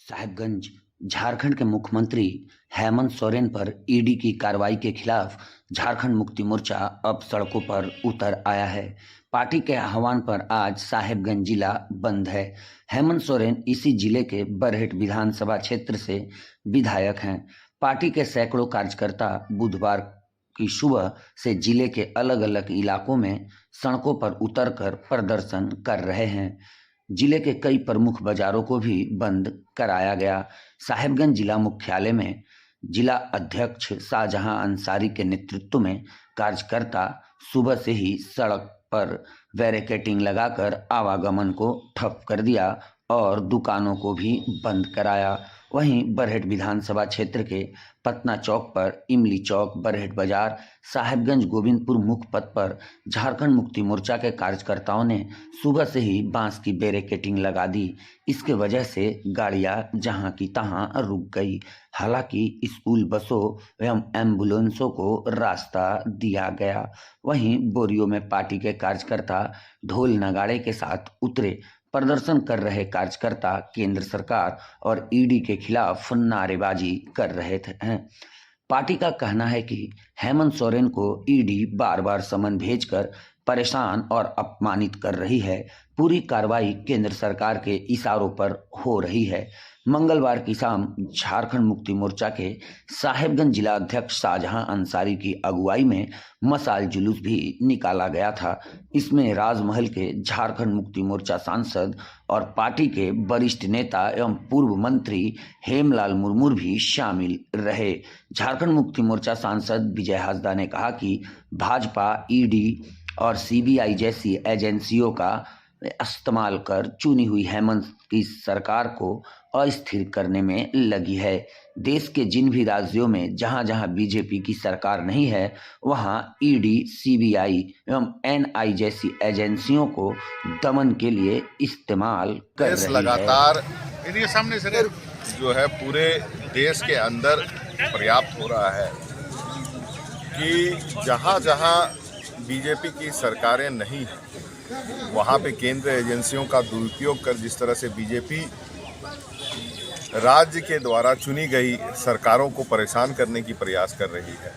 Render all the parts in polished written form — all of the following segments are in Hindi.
साहिबगंज झारखंड के मुख्यमंत्री हेमंत सोरेन पर ईडी की कार्रवाई के खिलाफ झारखंड मुक्ति मोर्चा अब सड़कों पर उतर आया है। पार्टी के आह्वान पर आज साहिबगंज जिला बंद है। हेमंत सोरेन इसी जिले के बरहेट विधानसभा क्षेत्र से विधायक हैं। पार्टी के सैकड़ों कार्यकर्ता बुधवार की सुबह से जिले के अलग अलग इलाकों में सड़कों पर उतरकर प्रदर्शन कर रहे हैं। जिले के कई प्रमुख बाजारों को भी बंद कराया गया। साहिबगंज जिला मुख्यालय में जिला अध्यक्ष शाहजहां अंसारी के नेतृत्व में कार्यकर्ता सुबह से ही सड़क पर बैरिकेडिंग लगाकर आवागमन को ठप कर दिया और दुकानों को भी बंद कराया। वहीं बरहेट विधानसभा क्षेत्र के पतना चौक पर इमली चौक, बरहेट बाजार, साहिबगंज गोविंदपुर मुख्य पथ पर झारखंड मुक्ति मोर्चा के कार्यकर्ताओं ने सुबह से ही बांस की बैरिकेडिंग लगा दी। इसके वजह से गाड़ियां जहां की तहां रुक गई। हालांकि स्कूल बसों एवं एम्बुलेंसों को रास्ता दिया गया। वहीं बोरियो में पार्टी के कार्यकर्ता ढोल नगाड़े के साथ उतरे। प्रदर्शन कर रहे कार्यकर्ता केंद्र सरकार और ईडी के खिलाफ नारेबाजी कर रहे हैं। पार्टी का कहना है कि हेमंत सोरेन को ईडी बार बार समन भेजकर परेशान और अपमानित कर रही है। पूरी कार्रवाई केंद्र सरकार के इशारों पर हो रही है। मंगलवार की शाम झारखंड मुक्ति मोर्चा के साहिबगंज जिला अध्यक्ष शाहजहां अंसारी की अगुवाई में मशाल जुलूस भी निकाला गया था। इसमें राजमहल के झारखंड मुक्ति मोर्चा सांसद और पार्टी के वरिष्ठ नेता एवं पूर्व मंत्री हेमलाल मुर्मू भी शामिल रहे। झारखंड मुक्ति मोर्चा सांसद विजय हासदा ने कहा कि भाजपा ईडी और सीबीआई जैसी एजेंसियों का इस्तेमाल कर चुनी हुई हेमंत की सरकार को अस्थिर करने में लगी है। देश के जिन भी राज्यों में जहां जहां बीजेपी की सरकार नहीं है, वहां ईडी, सीबीआई एवं एनआई जैसी एजेंसियों को दमन के लिए इस्तेमाल कर रही है। लगातार सामने से जो है पूरे देश के अंदर पर्याप्त हो रहा है कि जहां जहां बीजेपी की सरकारें नहीं हैं, वहाँ पे केंद्र एजेंसियों का दुरुपयोग कर जिस तरह से बीजेपी राज्य के द्वारा चुनी गई सरकारों को परेशान करने की प्रयास कर रही है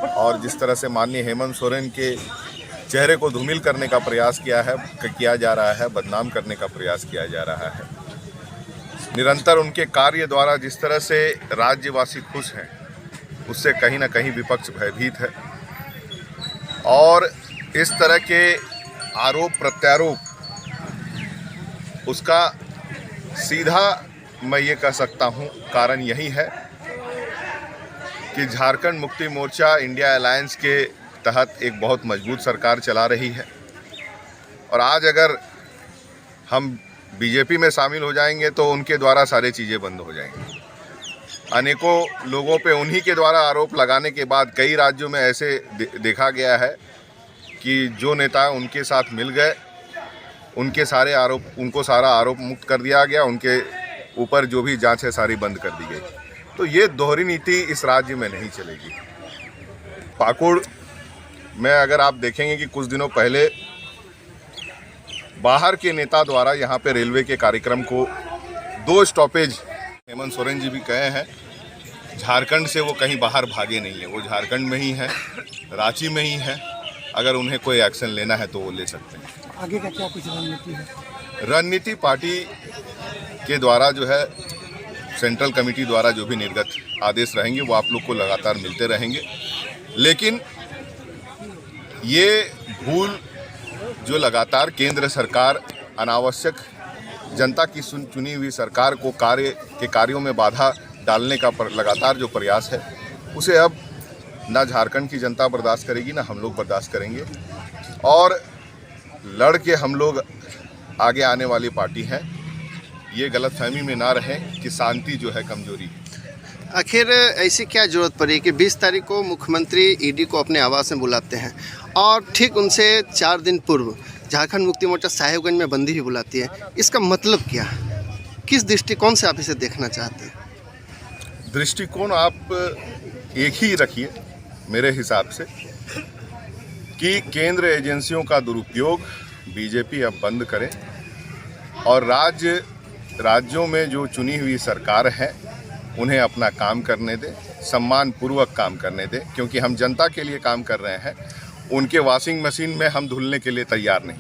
और जिस तरह से माननीय हेमंत सोरेन के चेहरे को धूमिल करने का प्रयास किया जा रहा है, बदनाम करने का प्रयास किया जा रहा है। निरंतर उनके कार्य द्वारा जिस तरह से राज्यवासी खुश हैं, उससे कहीं ना कहीं विपक्ष भयभीत है और इस तरह के आरोप प्रत्यारोप उसका सीधा मैं ये कह सकता हूँ कारण यही है कि झारखंड मुक्ति मोर्चा इंडिया अलायंस के तहत एक बहुत मजबूत सरकार चला रही है और आज अगर हम बीजेपी में शामिल हो जाएंगे तो उनके द्वारा सारी चीज़ें बंद हो जाएंगी। अनेकों लोगों पे उन्हीं के द्वारा आरोप लगाने के बाद कई राज्यों में ऐसे देखा गया है कि जो नेता उनके साथ मिल गए उनको सारा आरोप मुक्त कर दिया गया, उनके ऊपर जो भी जांच है सारी बंद कर दी गई। तो ये दोहरी नीति इस राज्य में नहीं चलेगी। पाकुड़ में अगर आप देखेंगे कि कुछ दिनों पहले बाहर के नेता द्वारा यहाँ पे रेलवे के कार्यक्रम को 2 स्टॉपेज हेमंत सोरेन जी भी कहे हैं, झारखंड से वो कहीं बाहर भागे नहीं है, वो झारखंड में ही है, रांची में ही है। अगर उन्हें कोई एक्शन लेना है तो वो ले सकते हैं। आगे का क्या कुछ रणनीति है? रणनीति पार्टी के द्वारा जो है सेंट्रल कमेटी द्वारा जो भी निर्गत आदेश रहेंगे वो आप लोग को लगातार मिलते रहेंगे। लेकिन ये भूल जो लगातार केंद्र सरकार अनावश्यक जनता की चुनी हुई सरकार को कार्यों में बाधा डालने का लगातार जो प्रयास है, उसे अब ना झारखंड की जनता बर्दाश्त करेगी ना हम लोग बर्दाश्त करेंगे और लड़ के हम लोग आगे आने वाली पार्टी हैं। ये गलतफहमी में ना रहें कि शांति जो है कमजोरी। आखिर ऐसी क्या जरूरत पड़ी कि 20 तारीख को मुख्यमंत्री ईडी को अपने आवास में बुलाते हैं और ठीक उनसे 4 दिन पूर्व झारखंड मुक्ति मोर्चा साहिबगंज में बंदी भी बुलाती है? इसका मतलब क्या, किस दृष्टिकोण से आप इसे देखना चाहते हैं? दृष्टिकोण आप एक ही रखिए मेरे हिसाब से कि केंद्र एजेंसियों का दुरुपयोग बीजेपी अब बंद करे और राज्य राज्यों में जो चुनी हुई सरकार है उन्हें अपना काम करने दे, सम्मान पूर्वक काम करने दे, क्योंकि हम जनता के लिए काम कर रहे हैं। उनके वॉशिंग मशीन में हम धुलने के लिए तैयार नहीं।